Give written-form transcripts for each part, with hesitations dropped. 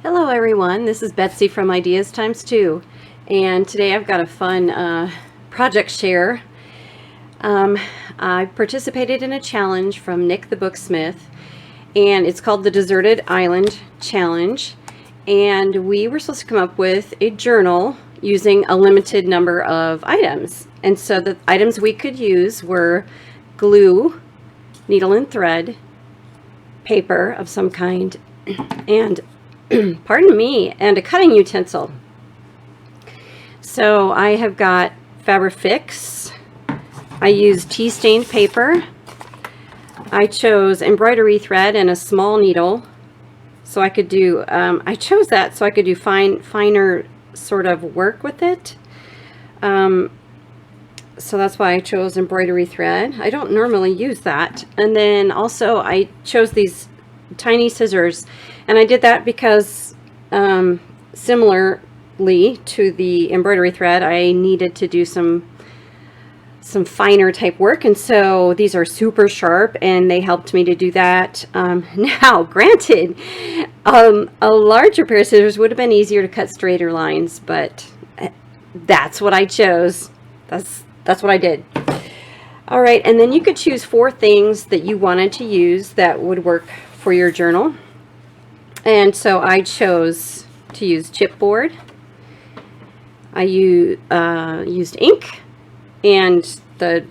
Hello everyone, this is Betsy from Ideas Times 2, and today I've got a fun project share. I participated in a challenge from Nik the Booksmith, and it's called the Deserted Island Challenge, and we were supposed to come up with a journal using a limited number of items. And so the items we could use were glue, needle and thread, paper of some kind, and pardon me, and a cutting utensil. So I have got Fabrifix. I used tea-stained paper. I chose embroidery thread and a small needle, so I could do. I chose that so I could do finer sort of work with it. So that's why I chose embroidery thread. I don't normally use that. And then also I chose these tiny scissors, and I did that because similarly to the embroidery thread, I needed to do some finer type work, and so these are super sharp and they helped me to do that. Now granted, a larger pair of scissors would have been easier to cut straighter lines, but that's what I chose. That's what I did. All right, and then you could choose 4 things that you wanted to use that would work for your journal. And so I chose to use chipboard. I used ink and the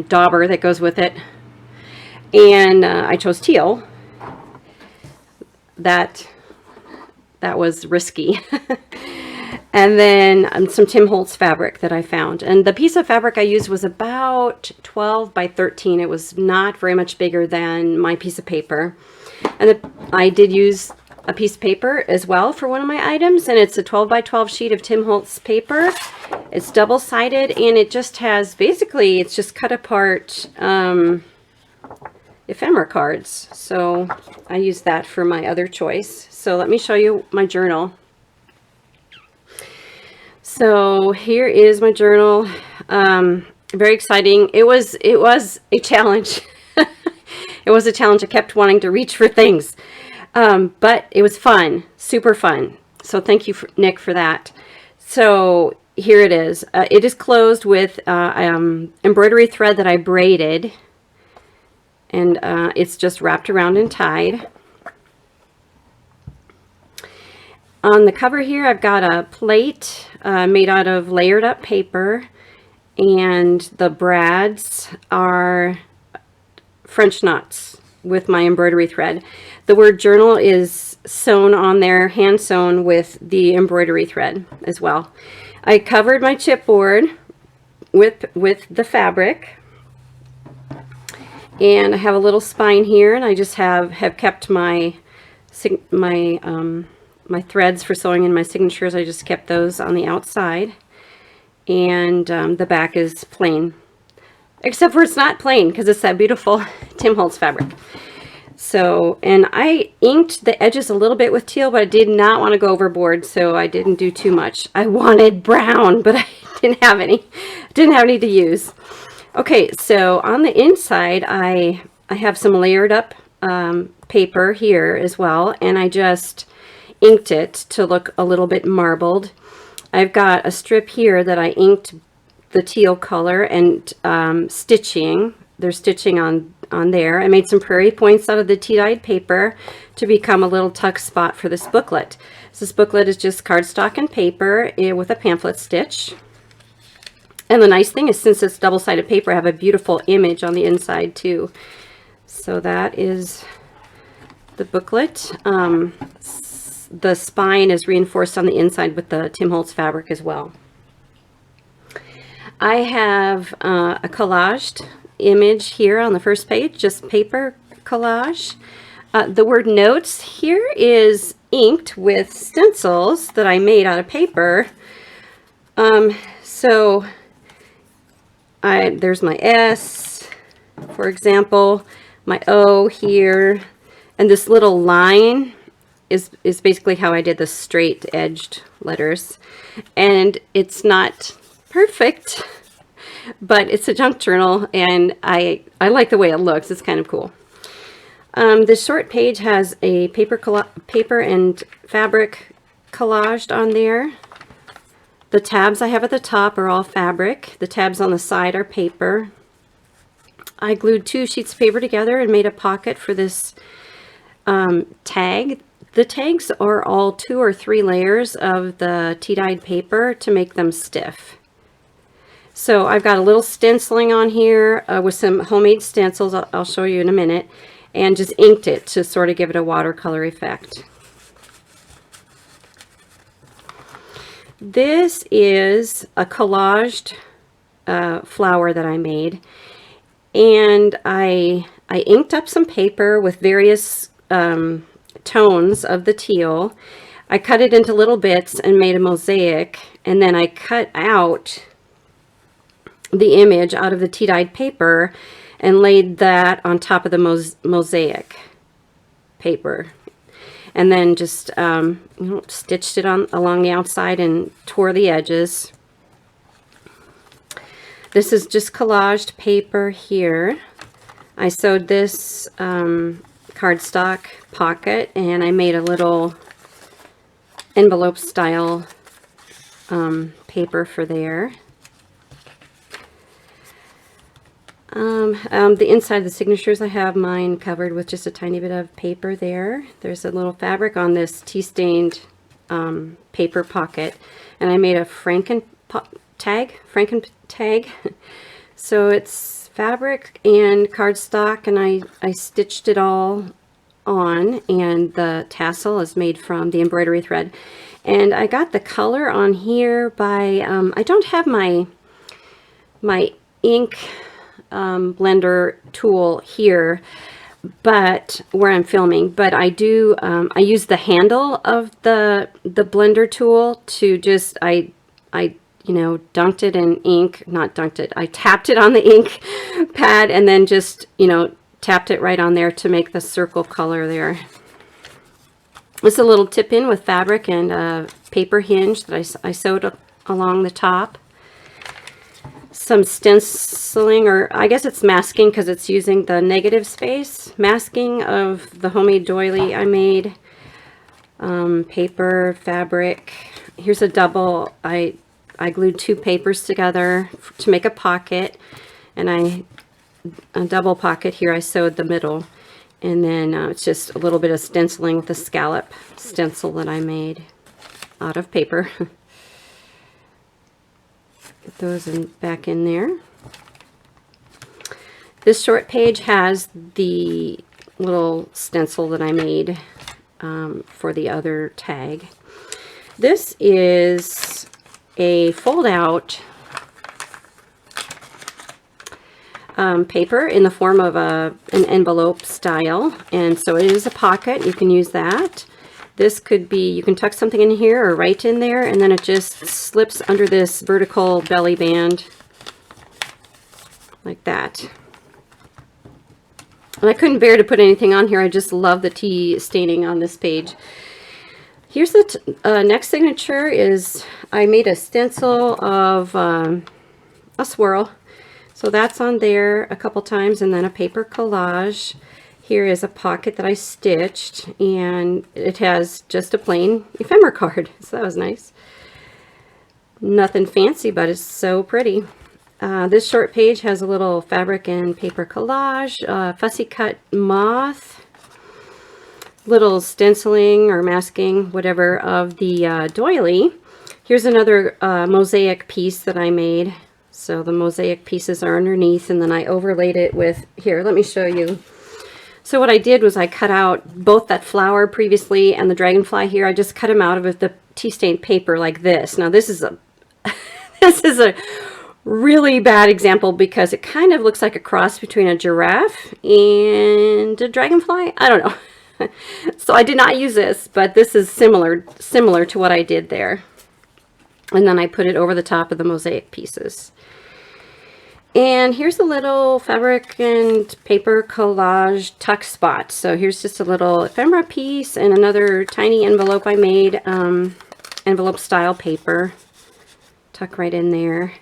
dauber that goes with it, and I chose teal. That was risky. And then some Tim Holtz fabric that I found. And the piece of fabric I used was about 12 by 13. It was not very much bigger than my piece of paper. And I did use a piece of paper as well for one of my items. And it's a 12 by 12 sheet of Tim Holtz paper. It's double-sided, and it just has, basically, it's just cut apart ephemera cards. So I used that for my other choice. So let me show you my journal. So here is my journal. Very exciting. It was a challenge. It was a challenge. I kept wanting to reach for things, but it was fun, super fun. So thank you, Nik, for that. So here it is. It is closed with embroidery thread that I braided, and it's just wrapped around and tied. On the cover here, I've got a plate made out of layered up paper, and the brads are French knots with my embroidery thread. The word journal is sewn on there, hand sewn with the embroidery thread as well. I covered my chipboard with the fabric, and I have a little spine here, and I just have kept my threads for sewing in my signatures. I just kept those on the outside, and the back is plain, except for it's not plain because it's that beautiful Tim Holtz fabric. So, and I inked the edges a little bit with teal, but I did not want to go overboard, so I didn't do too much. I wanted brown, but I didn't have any to use. Okay, so on the inside, I have some layered up paper here as well, and I just inked it to look a little bit marbled. I've got a strip here that I inked the teal color and stitching. There's stitching on there. I made some prairie points out of the tea-dyed paper to become a little tuck spot for this booklet. So this booklet is just cardstock and paper with a pamphlet stitch. And the nice thing is, since it's double-sided paper, I have a beautiful image on the inside too. So that is the booklet. The spine is reinforced on the inside with the Tim Holtz fabric as well. I have a collaged image here on the first page, just paper collage. The word notes here is inked with stencils that I made out of paper. So there's my S, for example, my O here, and this little line is basically how I did the straight edged letters. And it's not perfect, but it's a junk journal, and I like the way it looks. It's kind of cool. This short page has a paper and fabric collaged on there. The tabs I have at the top are all fabric. The tabs on the side are paper. I glued 2 sheets of paper together and made a pocket for this tag. The tags are all 2 or 3 layers of the tea-dyed paper to make them stiff. So I've got a little stenciling on here with some homemade stencils, I'll show you in a minute, and just inked it to sort of give it a watercolor effect. This is a collaged flower that I made, and I inked up some paper with various tones of the teal. I cut it into little bits and made a mosaic, and then I cut out the image out of the tea-dyed paper and laid that on top of the mosaic paper, and then just stitched it on along the outside and tore the edges. This is just collaged paper here. I sewed this cardstock pocket, and I made a little envelope style paper for there. The inside of the signatures, I have mine covered with just a tiny bit of paper there. There's a little fabric on this tea-stained paper pocket, and I made a Franken tag. So it's fabric and cardstock, and I stitched it all on, and the tassel is made from the embroidery thread. And I got the color on here by, I don't have my ink blender tool here, but where I'm filming, but I do, I use the handle of the blender tool to just, I you know, dunked it in ink, not dunked it, I tapped it on the ink pad and then just, you know, tapped it right on there to make the circle color there. It's a little tip in with fabric and a paper hinge that I sewed along the top. Some stenciling, or I guess it's masking because it's using the negative space. Masking of the homemade doily I made. Paper, fabric. Here's a double. I glued 2 papers together to make a pocket, and a double pocket here I sewed the middle, and then it's just a little bit of stenciling with a scallop stencil that I made out of paper. Get those back in there. This short page has the little stencil that I made for the other tag. This is a fold-out paper in the form of an envelope style, and so it is a pocket. You can use that. This could be, you can tuck something in here or right in there, and then it just slips under this vertical belly band like that. And I couldn't bear to put anything on here. I just love the tea staining on this page. Here's the next signature is, I made a stencil of a swirl. So that's on there a couple times, and then a paper collage. Here is a pocket that I stitched, and it has just a plain ephemera card. So that was nice. Nothing fancy, but it's so pretty. This short page has a little fabric and paper collage, fussy cut moth, little stenciling or masking, whatever, of the doily. Here's another mosaic piece that I made. So the mosaic pieces are underneath, and then I overlaid it with, here, let me show you. So what I did was I cut out both that flower previously and the dragonfly here. I just cut them out of the tea stained paper like this. Now this is a this is a really bad example because it kind of looks like a cross between a giraffe and a dragonfly. I don't know. So I did not use this, but this is similar to what I did there. And then I put it over the top of the mosaic pieces. And here's a little fabric and paper collage tuck spot. So here's just a little ephemera piece and another tiny envelope I made, envelope style paper. Tuck right in there.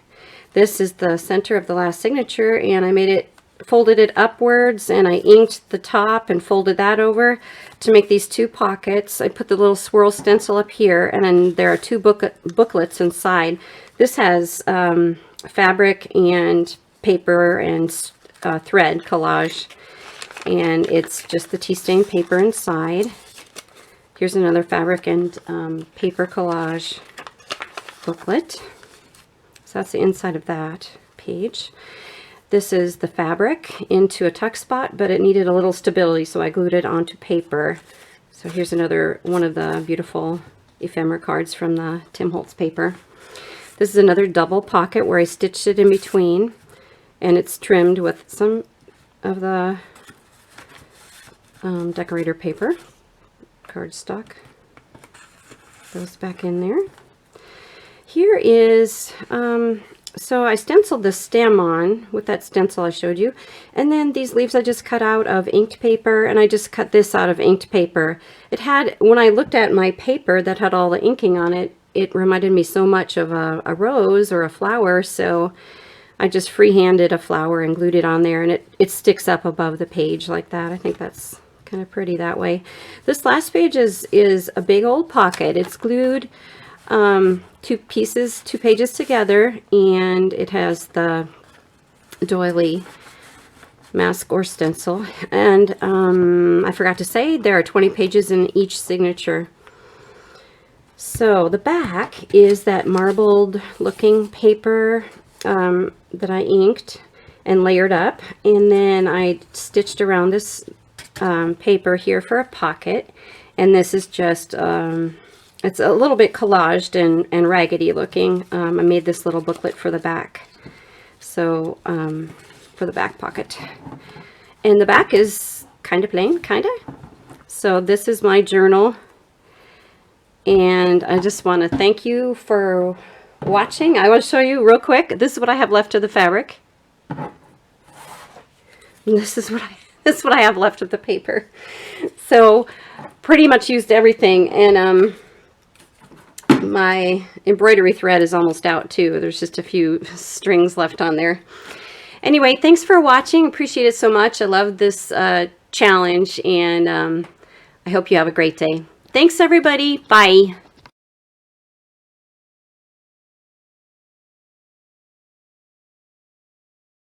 This is the center of the last signature, and I made it folded it upwards, and I inked the top and folded that over to make these 2 pockets. I put the little swirl stencil up here, and then there are 2 booklets inside. This has fabric and paper and thread collage, and it's just the tea stain paper inside. Here's another fabric and paper collage booklet. So that's the inside of that page. This is the fabric into a tuck spot, but it needed a little stability, so I glued it onto paper. So here's another one of the beautiful ephemera cards from the Tim Holtz paper. This is another double pocket where I stitched it in between, and it's trimmed with some of the decorator paper, cardstock. Goes back in there. Here is, so I stenciled the stem on with that stencil I showed you, and then these leaves I just cut out of inked paper, and I just cut this out of inked paper. It had, when I looked at my paper that had all the inking on it, it reminded me so much of a rose or a flower, so I just freehanded a flower and glued it on there, and it sticks up above the page like that. I think that's kind of pretty that way. This last page is a big old pocket. It's glued 2 pages together, and it has the doily mask or stencil, and I forgot to say there are 20 pages in each signature. So the back is that marbled looking paper that I inked and layered up, and then I stitched around this paper here for a pocket, and this is just it's a little bit collaged and raggedy looking. I made this little booklet for the back, so for the back pocket, and the back is kind of plain, so this is my journal, and I just want to thank you for watching. I want to show you real quick. This is what I have left of the fabric. And this is what I have left of the paper. So pretty much used everything, and my embroidery thread is almost out too. There's just a few strings left on there. Anyway, thanks for watching. Appreciate it so much. I love this challenge, and I hope you have a great day. Thanks, everybody. Bye.